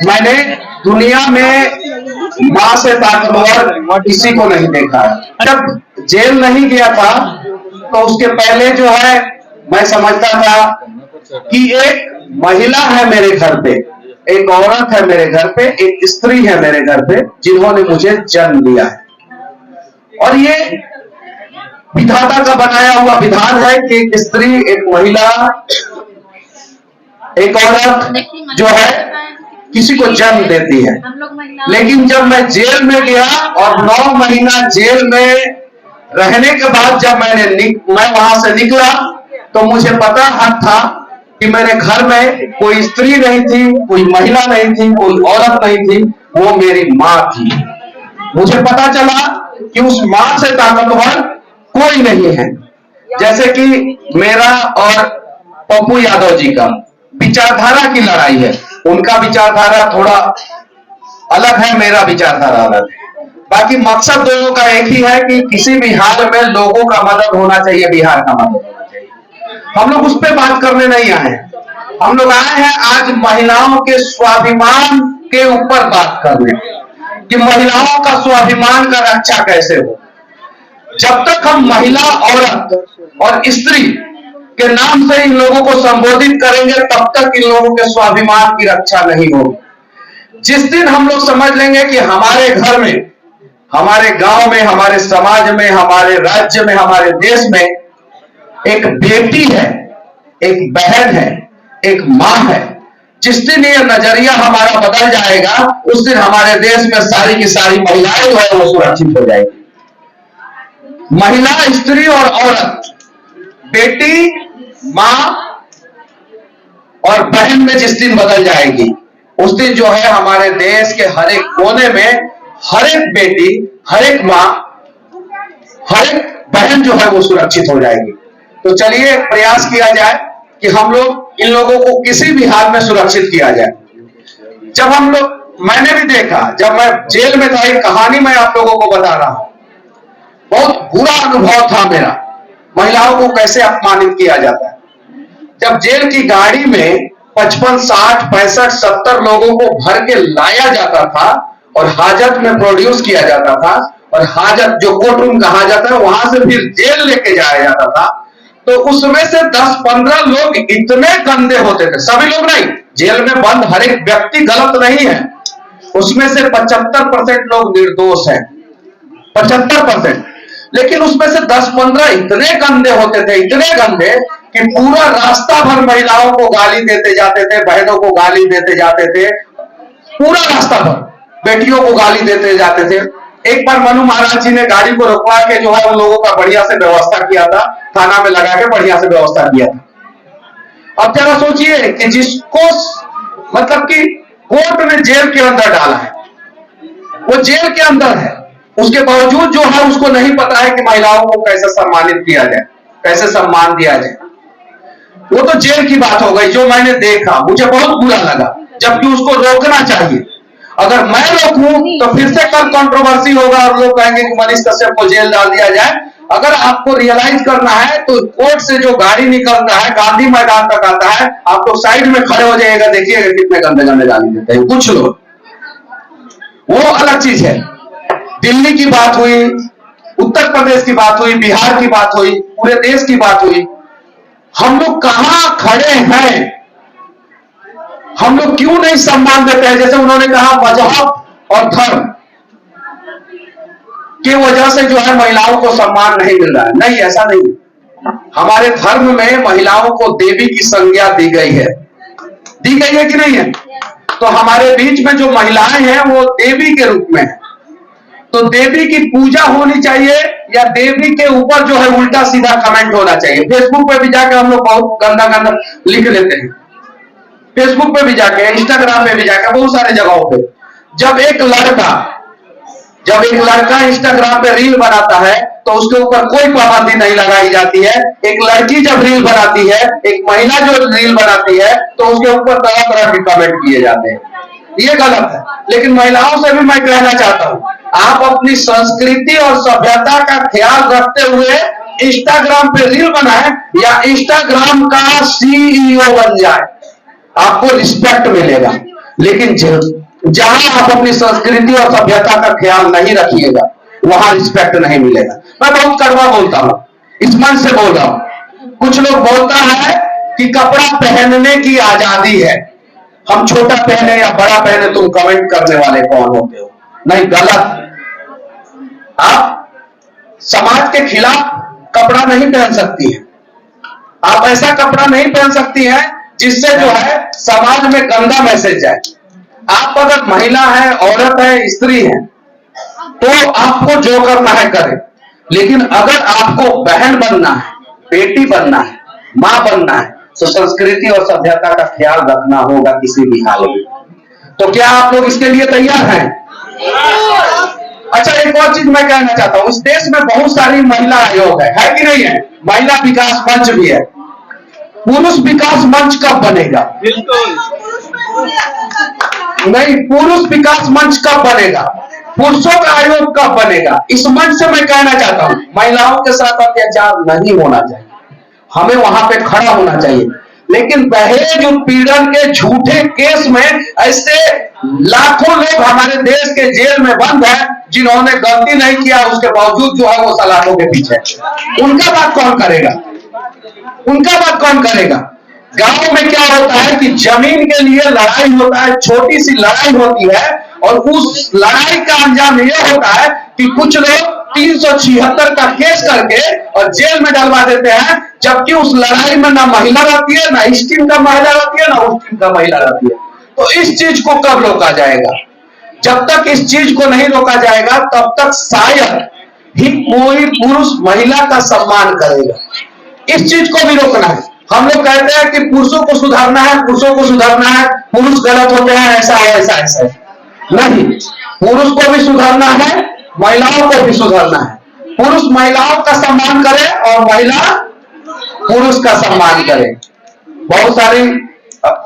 मैंने दुनिया में मां से ताकतवर किसी को नहीं देखा है। जब जेल नहीं गया था तो उसके पहले जो है मैं समझता था कि एक महिला है मेरे घर पे, एक औरत है मेरे घर पे, एक स्त्री है मेरे घर पे जिन्होंने मुझे जन्म दिया है। और ये विधाता का बनाया हुआ विधान है कि एक स्त्री, एक महिला, एक औरत जो है किसी को जन्म देती है। लेकिन जब मैं जेल में गया और 9 महीना जेल में रहने के बाद जब मैं वहां से निकला तो मुझे पता था कि मेरे घर में कोई स्त्री नहीं थी, कोई महिला नहीं थी, कोई औरत नहीं थी, वो मेरी माँ थी। मुझे पता चला कि उस माँ से ताकतवर कोई नहीं है। जैसे कि मेरा और पप्पू यादव जी का विचारधारा की लड़ाई है, उनका विचारधारा थोड़ा अलग है, मेरा विचारधारा अलग है। बाकी मकसद दोनों का एक ही है कि किसी भी हाल में लोगों का मदद होना चाहिए, बिहार का मदद होना चाहिए। हम लोग उस पर बात करने नहीं आए, हम लोग आए हैं आज महिलाओं के स्वाभिमान के ऊपर बात करने कि महिलाओं का स्वाभिमान का रक्षा कैसे हो। जब तक हम महिला, औरत और स्त्री के नाम से इन लोगों को संबोधित करेंगे तब तक इन लोगों के स्वाभिमान की रक्षा नहीं होगी। जिस दिन हम लोग समझ लेंगे कि हमारे घर में, हमारे गांव में, हमारे समाज में, हमारे राज्य में, हमारे देश में एक बेटी है, एक बहन है, एक मां है, जिस दिन ये नजरिया हमारा बदल जाएगा उस दिन हमारे देश में सारी की सारी महिलाएं जो है वो सुरक्षित हो जाएगी। महिला, स्त्री और औरत, बेटी, मां और बहन में जिस दिन बदल जाएगी उस दिन जो है हमारे देश के हर एक कोने में हर एक बेटी, हर एक मां, हर एक बहन जो है वो सुरक्षित हो जाएगी। तो चलिए प्रयास किया जाए कि हम लोग इन लोगों को किसी भी हाल में सुरक्षित किया जाए। जब हम लोग, मैंने भी देखा, जब मैं जेल में था, एक कहानी मैं आप लोगों को बता रहा हूं, बहुत बुरा अनुभव था मेरा, महिलाओं को कैसे अपमानित किया जाता है। जब जेल की गाड़ी में 55, 60, 65, 70 लोगों को भर के लाया जाता था और हाजत में प्रोड्यूस किया जाता था, और हाजत जो कोर्ट रूम कहा जाता है वहां से फिर जेल लेके जाया जाता था, तो उसमें से 10-15 लोग इतने गंदे होते थे, सभी लोग नहीं, जेल में बंद हर एक व्यक्ति गलत नहीं है, उसमें से 75% लोग निर्दोष हैं, 75%। लेकिन उसमें से 10-15 इतने गंदे होते थे, इतने गंदे कि पूरा रास्ता भर महिलाओं को गाली देते जाते थे, बहनों को गाली देते जाते थे, पूरा रास्ता भर बेटियों को गाली देते जाते थे। एक बार मनु महाराज जी ने गाड़ी को रोकवा के जो है उन लोगों का बढ़िया से व्यवस्था किया था, थाना में लगा के बढ़िया से व्यवस्था किया था। अब जरा सोचिए कि जिसको मतलब कि कोर्ट ने जेल के अंदर डाला है, वो जेल के अंदर है, उसके बावजूद जो है उसको नहीं पता है कि महिलाओं को कैसे सम्मानित किया जाए, कैसे सम्मान दिया जाए। वो तो जेल की बात हो गई जो मैंने देखा, मुझे बहुत बुरा लगा, जबकि उसको रोकना चाहिए। अगर मैं रोकूं तो फिर से कल कंट्रोवर्सी होगा और लोग कहेंगे कि मनीष कश्यप को जेल डाल दिया जाए। अगर आपको रियलाइज करना है तो कोर्ट से जो गाड़ी निकलता है गांधी मैदान तक आता है, आप लोग साइड में खड़े हो जाइएगा, देखिएगा कितने गंदे गंदे गाली देते हैं कुछ लोग, वो अलग चीज है। दिल्ली की बात हुई, उत्तर प्रदेश की बात हुई, बिहार की बात हुई, पूरे देश की बात हुई, हम लोग कहां खड़े हैं, हम लोग क्यों नहीं सम्मान देते हैं। जैसे उन्होंने कहा मजहब और धर्म की वजह से जो है महिलाओं को सम्मान नहीं मिल रहा है, नहीं, ऐसा नहीं। हमारे धर्म में महिलाओं को देवी की संज्ञा दी गई है, दी गई है कि नहीं है। तो हमारे बीच में जो महिलाएं हैं वो देवी के रूप में है, तो देवी की पूजा होनी चाहिए या देवी के ऊपर जो है उल्टा सीधा कमेंट होना चाहिए। फेसबुक पे भी जाके हम लोग बहुत गंदा गंदा लिख लेते हैं, फेसबुक पे भी जाके, इंस्टाग्राम पे भी जाके, बहुत सारे जगहों पे। जब एक लड़का इंस्टाग्राम पे रील बनाता है तो उसके ऊपर कोई पाबंदी नहीं लगाई जाती है। एक लड़की जब रील बनाती है, एक महिला जो रील बनाती है, तो उसके ऊपर तरह तरह के कमेंट किए जाते हैं, ये गलत है। लेकिन महिलाओं से भी मैं कहना चाहता हूं, आप अपनी संस्कृति और सभ्यता का ख्याल रखते हुए इंस्टाग्राम पे रील बनाए या इंस्टाग्राम का CEO बन जाए, आपको रिस्पेक्ट मिलेगा। लेकिन जहां आप अपनी संस्कृति और सभ्यता का ख्याल नहीं रखिएगा वहां रिस्पेक्ट नहीं मिलेगा। मैं बहुत कड़वा बोलता हूं, इस मन से बोल रहा हूं। कुछ लोग बोलता है कि कपड़ा पहनने की आजादी है, हम छोटा पहने या बड़ा पहने, तुम कमेंट करने वाले कौन होते हो? नहीं, गलत। आप समाज के खिलाफ कपड़ा नहीं पहन सकती है, आप ऐसा कपड़ा नहीं पहन सकती है जिससे जो है समाज में गंदा मैसेज जाए। आप अगर महिला है, औरत है, स्त्री है, तो आपको जो करना है करें, लेकिन अगर आपको बहन बनना है, बेटी बनना है, मां बनना है, तो संस्कृति और सभ्यता का ख्याल रखना होगा किसी भी हाल में। तो क्या आप लोग इसके लिए तैयार हैं? अच्छा, एक और चीज मैं कहना चाहता हूं, इस देश में बहुत सारी महिला आयोग है कि नहीं है? महिला विकास मंच भी है। पुरुष विकास मंच कब बनेगा? नहीं, पुरुष विकास मंच कब बनेगा? पुरुषों का आयोग कब बनेगा? इस मंच से मैं कहना चाहता हूं, महिलाओं के साथ अत्याचार नहीं होना चाहिए, हमें वहां पे खड़ा होना चाहिए। लेकिन दहेज उत्पीड़न के झूठे केस में ऐसे लाखों लोग हमारे देश के जेल में बंद हैं जिन्होंने गलती नहीं किया, उसके बावजूद जो है वो सलाखों के पीछे। उनका बात कौन करेगा? उनका बात कौन करेगा? गांव में क्या होता है कि जमीन के लिए लड़ाई होता है, छोटी सी लड़ाई होती है, और उस लड़ाई का अंजाम यह होता है कि कुछ लोग 376 का केस करके और जेल में डलवा देते हैं, जबकि उस लड़ाई में ना महिला रहती है, ना इस टीम का महिला रहती है, ना उस टीम का महिला रहती है। तो इस चीज को कब रोका जाएगा? जब तक इस चीज को नहीं रोका जाएगा तब तक शायद ही कोई पुरुष महिला का सम्मान करेगा। इस चीज को भी रोकना है। हम लोग कहते हैं कि पुरुषों को सुधारना है, पुरुषों को सुधारना है, पुरुष गलत होते हैं, ऐसा है, ऐसा ऐसा है। नहीं, पुरुष को भी सुधारना है, महिलाओं को भी सुधारना है। पुरुष महिलाओं का सम्मान करे और महिला पुरुष का सम्मान करे। बहुत सारी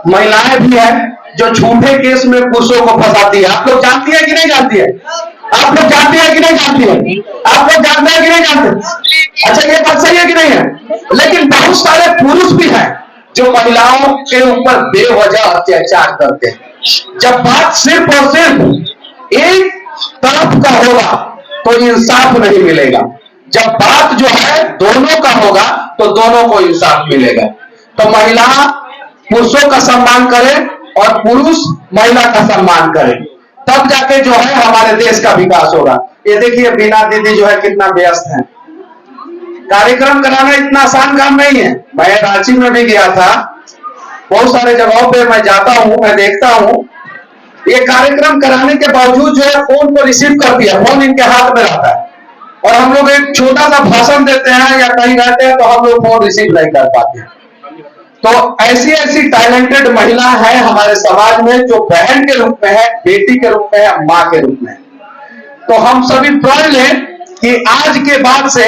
महिलाएं भी हैं जो झूठे केस में पुरुषों को फंसाती है। आप लोग जानती है कि नहीं जानती है? आप लोग जानती है कि नहीं जानती है? आप लोग जानते हैं कि नहीं जानते? अच्छा, ये बात सही है कि नहीं है? लेकिन बहुत सारे पुरुष भी हैं जो महिलाओं के ऊपर बेवजह अत्याचार करते हैं। जब बात सिर्फ और सिर्फ एक तरफ का होगा तो इंसाफ नहीं मिलेगा। जब बात जो है दोनों का होगा तो दोनों को इंसाफ मिलेगा। तो महिला पुरुषों का सम्मान करे और पुरुष महिला का सम्मान करे, तब जाके जो है हमारे देश का विकास होगा। ये देखिए, बीना दीदी जो है कितना व्यस्त है। कार्यक्रम कराना इतना आसान काम नहीं है। मैं रांची में भी गया था, बहुत सारे जगहों पे मैं जाता हूं, मैं देखता हूं, ये कार्यक्रम कराने के बावजूद जो है फोन को रिसीव कर दिया, फोन इनके हाथ में रहता है, और हम लोग एक छोटा सा भाषण देते हैं या कहीं रहते हैं तो हम लोग फोन रिसीव नहीं कर पाते हैं। तो ऐसी ऐसी टैलेंटेड महिला है हमारे समाज में जो बहन के रूप में है, बेटी के रूप में है, मां के रूप में है। तो हम सभी प्रण लें कि आज के बाद से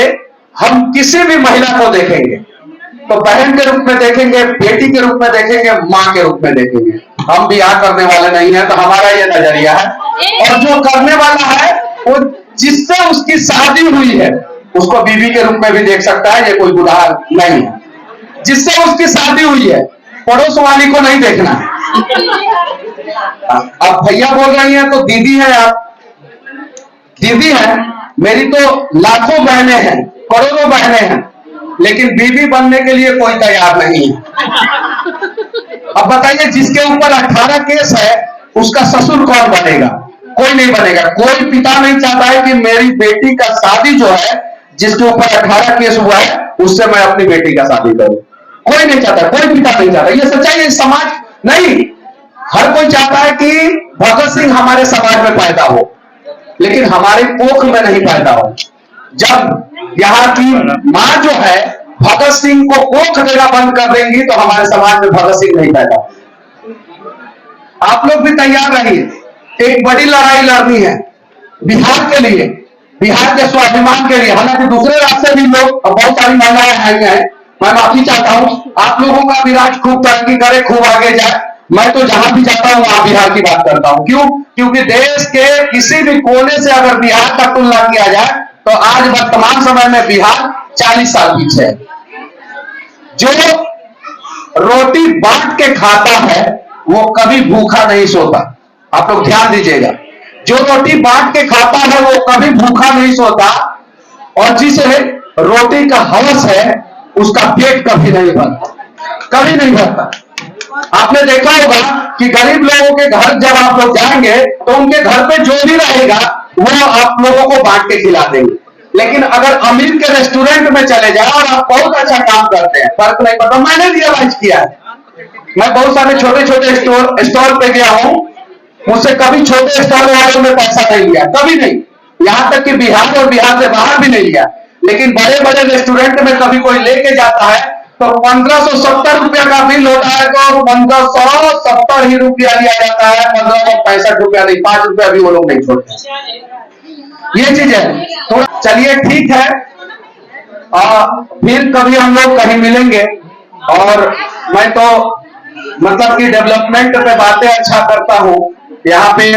हम किसी भी महिला को देखेंगे तो बहन के रूप में देखेंगे, बेटी के रूप में देखेंगे, मां के रूप में देखेंगे। हम ब्याह करने वाले नहीं है, तो हमारा ये नजरिया है। और जो करने वाला है वो जिससे उसकी शादी हुई है उसको बीवी के रूप में भी देख सकता है, ये कोई गुनाह नहीं है। जिससे उसकी शादी हुई है, पड़ोस वाली को नहीं देखना है। अब भैया बोल रही हैं तो दीदी है, आप दीदी है, मेरी तो लाखों बहनें हैं, करोड़ों बहनें हैं, लेकिन बीवी बनने के लिए कोई तैयार नहीं है। अब बताइए, जिसके ऊपर 18 केस है उसका ससुर कौन बनेगा? कोई नहीं बनेगा। कोई पिता नहीं चाहता है कि मेरी बेटी का शादी जो है, जिसके ऊपर 18 केस हुआ है, उससे मैं अपनी बेटी का शादी करूं। कोई नहीं चाहता, कोई पिता नहीं चाहता। ये सच्चाई है। समाज नहीं, हर कोई चाहता है कि भगत सिंह हमारे समाज में पैदा हो, लेकिन हमारे कोख में नहीं पैदा हो। जब यहाँ की मां जो है भगत सिंह को कोख देना बंद कर देंगी तो हमारे समाज में भगत सिंह नहीं पैदा। आप लोग भी तैयार रहिए, एक बड़ी लड़ाई लड़नी है बिहार के लिए, बिहार के स्वाभिमान के लिए। हालांकि दूसरे राज्य से भी लोग, बहुत सारी महिलाएं आई हैं, मैं माफी चाहता हूं। आप लोगों का भी राज्य खूब तरक्की करे, खूब आगे जाए। मैं तो जहां भी जाता हूं वहां बिहार की बात करता हूं। क्यों? क्योंकि देश के किसी भी कोने से अगर बिहार का तुलना किया जाए तो आज वर्तमान समय में बिहार 40 साल पीछे है। जो रोटी बांट के खाता है वो कभी भूखा नहीं सोता। आप लोग ध्यान दीजिएगा, जो रोटी बांट के खाता है वो कभी भूखा नहीं सोता, और जिसे रोटी का हवस है उसका पेट कभी नहीं भरता, कभी नहीं भरता। आपने देखा होगा कि गरीब लोगों के घर जब आप लोग जाएंगे तो उनके घर पे जो भी रहेगा वो आप लोगों को बांट के खिला देंगे। लेकिन अगर अमीर के रेस्टोरेंट में चले जाए और आप बहुत अच्छा काम करते हैं, फर्क नहीं पड़ता। मैंने रियलाइज किया है, मैं बहुत सारे छोटे छोटे स्टॉल पे गया हूं, मुझसे कभी छोटे स्टॉल वालों ने पैसा नहीं लिया, कभी नहीं। यहां तक कि बिहार और बिहार से बाहर भी नहीं लिया। लेकिन बड़े बड़े रेस्टोरेंट में कभी कोई लेके जाता है तो 1570 रुपया का बिल होता है तो 1570 ही रुपया लिया जाता है, 1565 रुपया नहीं, 5 रुपया भी वो लोग नहीं छोड़ते। ये चीज है थोड़ा। चलिए ठीक है, फिर कभी हम लोग कहीं मिलेंगे। और मैं तो मतलब कि डेवलपमेंट पे बातें अच्छा करता हूं, यहाँ पे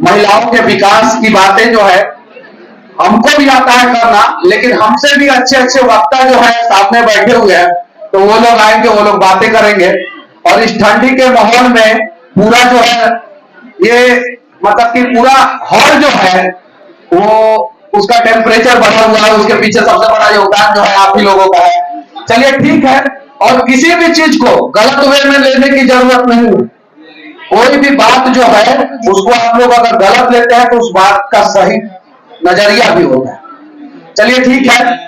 महिलाओं के विकास की बातें जो है हमको भी आता है करना, लेकिन हमसे भी अच्छे अच्छे वक्ता जो है सामने बैठे हुए हैं, तो वो लोग आएंगे, वो लोग बातें करेंगे। और इस ठंडी के माहौल में पूरा जो है ये मतलब कि पूरा हॉल जो है वो उसका टेम्परेचर बढ़ा हुआ है, उसके पीछे सबसे बड़ा योगदान जो है आप ही लोगों का है। चलिए ठीक है, और किसी भी चीज को गलत वे में लेने की जरूरत नहीं है। कोई भी बात जो है उसको आप लोग अगर गलत लेते हैं तो उस बात का सही नजरिया भी होता है। चलिए ठीक है।